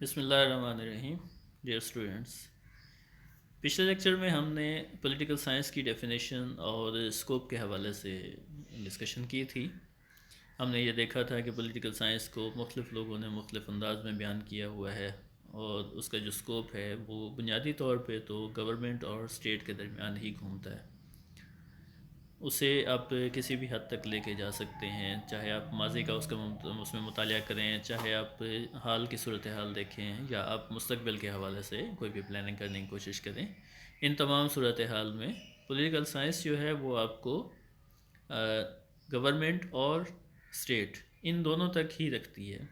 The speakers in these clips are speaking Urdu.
بسم اللہ الرحمن الرحیم. ڈیئر اسٹوڈنٹس، پچھلے لیکچر میں ہم نے پولیٹیکل سائنس کی ڈیفینیشن اور اسکوپ کے حوالے سے ڈسکشن کی تھی. ہم نے یہ دیکھا تھا کہ پولیٹیکل سائنس کو مختلف لوگوں نے مختلف انداز میں بیان کیا ہوا ہے، اور اس کا جو اسکوپ ہے وہ بنیادی طور پہ تو گورنمنٹ اور اسٹیٹ کے درمیان ہی گھومتا ہے. اسے آپ کسی بھی حد تک لے کے جا سکتے ہیں، چاہے آپ ماضی کا اس میں مطالعہ کریں، چاہے آپ حال کی صورتحال دیکھیں، یا آپ مستقبل کے حوالے سے کوئی بھی پلاننگ کرنے کی کوشش کریں. ان تمام صورتحال میں پولیٹیکل سائنس جو ہے وہ آپ کو گورنمنٹ اور اسٹیٹ ان دونوں تک ہی رکھتی ہے.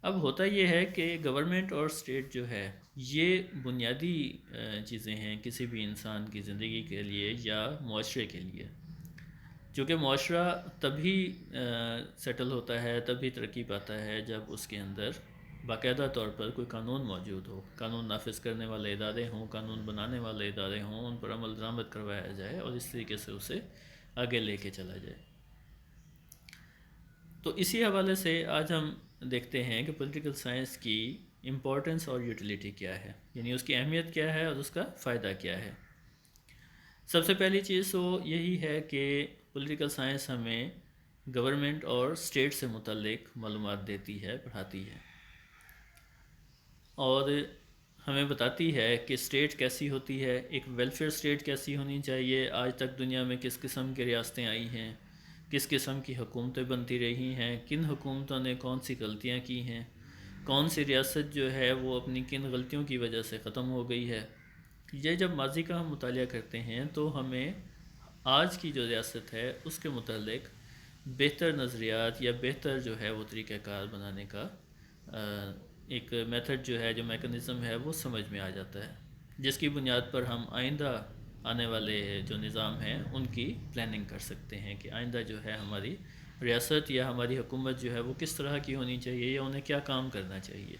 اب ہوتا یہ ہے کہ گورنمنٹ اور اسٹیٹ جو ہے یہ بنیادی چیزیں ہیں کسی بھی انسان کی زندگی کے لیے یا معاشرے کے لیے. چونکہ معاشرہ تبھی سیٹل ہوتا ہے، تبھی ترقی پاتا ہے جب اس کے اندر باقاعدہ طور پر کوئی قانون موجود ہو، قانون نافذ کرنے والے ادارے ہوں، قانون بنانے والے ادارے ہوں، ان پر عمل درآمد کروایا جائے اور اس طریقے سے اسے آگے لے کے چلا جائے. تو اسی حوالے سے آج ہم دیکھتے ہیں کہ پولیٹیکل سائنس کی امپورٹنس اور یوٹیلیٹی کیا ہے، یعنی اس کی اہمیت کیا ہے اور اس کا فائدہ کیا ہے. سب سے پہلی چیز تو یہی ہے کہ پولیٹیکل سائنس ہمیں گورنمنٹ اور اسٹیٹ سے متعلق معلومات دیتی ہے، پڑھاتی ہے، اور ہمیں بتاتی ہے کہ اسٹیٹ کیسی ہوتی ہے، ایک ویلفیئر اسٹیٹ کیسی ہونی چاہیے. آج تک دنیا میں کس قسم کی ریاستیں آئی ہیں، کس قسم کی حکومتیں بنتی رہی ہیں، کن حکومتوں نے کون سی غلطیاں کی ہیں، کون سی ریاست جو ہے وہ اپنی کن غلطیوں کی وجہ سے ختم ہو گئی ہے. یہ جب ماضی کا ہم مطالعہ کرتے ہیں تو ہمیں آج کی جو ریاست ہے اس کے متعلق بہتر نظریات یا بہتر جو ہے وہ طریقہ کار بنانے کا ایک میتھڈ جو ہے، جو میکنزم ہے، وہ سمجھ میں آ جاتا ہے، جس کی بنیاد پر ہم آئندہ آنے والے جو نظام ہیں ان کی پلاننگ کر سکتے ہیں کہ آئندہ جو ہے ہماری ریاست یا ہماری حکومت جو ہے وہ کس طرح کی ہونی چاہیے یا انہیں کیا کام کرنا چاہیے.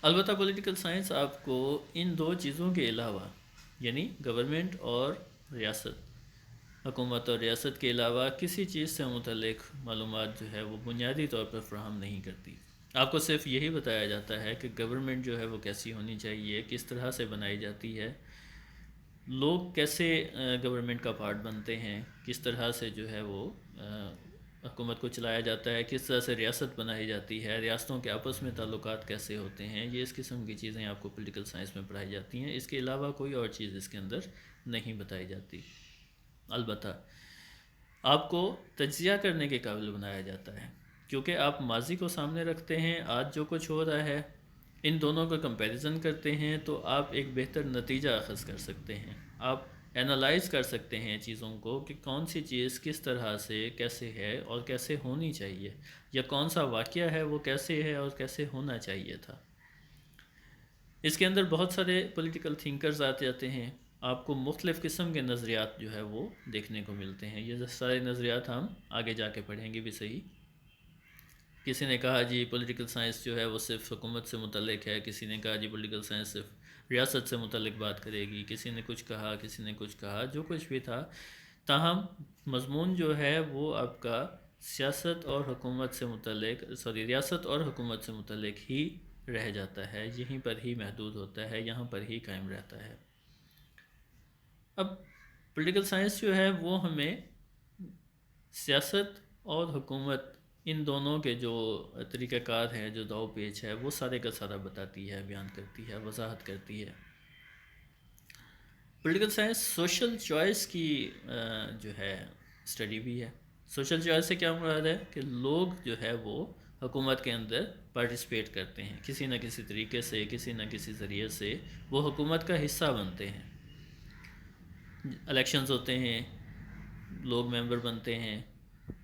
البتہ پولیٹیکل سائنس آپ کو ان دو چیزوں کے علاوہ، یعنی گورنمنٹ اور ریاست، حکومت اور ریاست کے علاوہ کسی چیز سے متعلق معلومات جو ہے وہ بنیادی طور پر فراہم نہیں کرتی. آپ کو صرف یہی بتایا جاتا ہے کہ گورنمنٹ جو ہے وہ کیسی ہونی چاہیے، کس طرح سے بنائی جاتی ہے، لوگ کیسے گورنمنٹ کا پارٹ بنتے ہیں، کس طرح سے جو ہے وہ حکومت کو چلایا جاتا ہے، کس طرح سے ریاست بنائی جاتی ہے، ریاستوں کے آپس میں تعلقات کیسے ہوتے ہیں. یہ اس قسم کی چیزیں آپ کو پولیٹیکل سائنس میں پڑھائی جاتی ہیں. اس کے علاوہ کوئی اور چیز اس کے اندر نہیں بتائی جاتی. البتہ آپ کو تجزیہ کرنے کے قابل بنایا جاتا ہے، کیونکہ آپ ماضی کو سامنے رکھتے ہیں، آج جو کچھ ہو رہا ہے ان دونوں کا کمپیریزن کرتے ہیں تو آپ ایک بہتر نتیجہ اخذ کر سکتے ہیں. آپ اینالائز کر سکتے ہیں چیزوں کو کہ کون سی چیز کس طرح سے کیسے ہے اور کیسے ہونی چاہیے، یا کون سا واقعہ ہے وہ کیسے ہے اور کیسے ہونا چاہیے تھا. اس کے اندر بہت سارے پولیٹیکل تھنکرز آتے جاتے ہیں، آپ کو مختلف قسم کے نظریات جو ہے وہ دیکھنے کو ملتے ہیں. یہ سارے نظریات ہم آگے جا کے پڑھیں گے بھی صحیح. کسی نے کہا جی پولیٹیکل سائنس جو ہے وہ صرف حکومت سے متعلق ہے، کسی نے کہا جی پولیٹیکل سائنس صرف ریاست سے متعلق بات کرے گی، کسی نے کچھ کہا، کسی نے کچھ کہا. جو کچھ بھی تھا، تاہم مضمون جو ہے وہ آپ کا سیاست اور حکومت سے متعلق ریاست اور حکومت سے متعلق ہی رہ جاتا ہے، یہیں پر ہی محدود ہوتا ہے، یہاں پر ہی قائم رہتا ہے. اب پولیٹیکل سائنس جو ہے وہ ہمیں سیاست اور حکومت ان دونوں کے جو طریقہ کار ہیں، جو داؤ پیچ ہے، وہ سارے کا سارا بتاتی ہے، بیان کرتی ہے، وضاحت کرتی ہے. پولیٹیکل سائنس سوشل چوائس کی جو ہے اسٹڈی بھی ہے. سوشل چوائس سے کیا مراد ہے کہ لوگ جو ہے وہ حکومت کے اندر پارٹیسپیٹ کرتے ہیں، کسی نہ کسی طریقے سے، کسی نہ کسی ذریعے سے وہ حکومت کا حصہ بنتے ہیں. الیکشنز ہوتے ہیں، لوگ ممبر بنتے ہیں،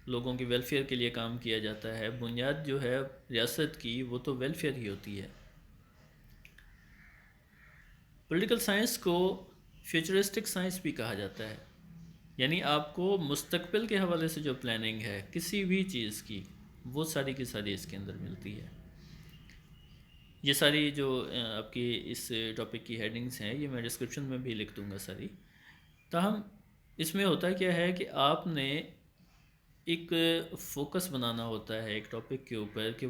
لوگوں کی ویلفیئر کے لیے کام کیا جاتا ہے. بنیاد جو ہے ریاست کی وہ تو ویلفیئر ہی ہوتی ہے. پولیٹیکل سائنس کو فیوچرسٹک سائنس بھی کہا جاتا ہے، یعنی آپ کو مستقبل کے حوالے سے جو پلاننگ ہے کسی بھی چیز کی، وہ ساری کی ساری اس کے اندر ملتی ہے. یہ ساری جو آپ کی اس ٹاپک کی ہیڈنگز ہیں یہ میں ڈسکرپشن میں بھی لکھ دوں گا ساری. تاہم اس میں ہوتا کیا ہے کہ آپ نے ایک فوکس بنانا ہوتا ہے ایک ٹاپک کے اوپر کہ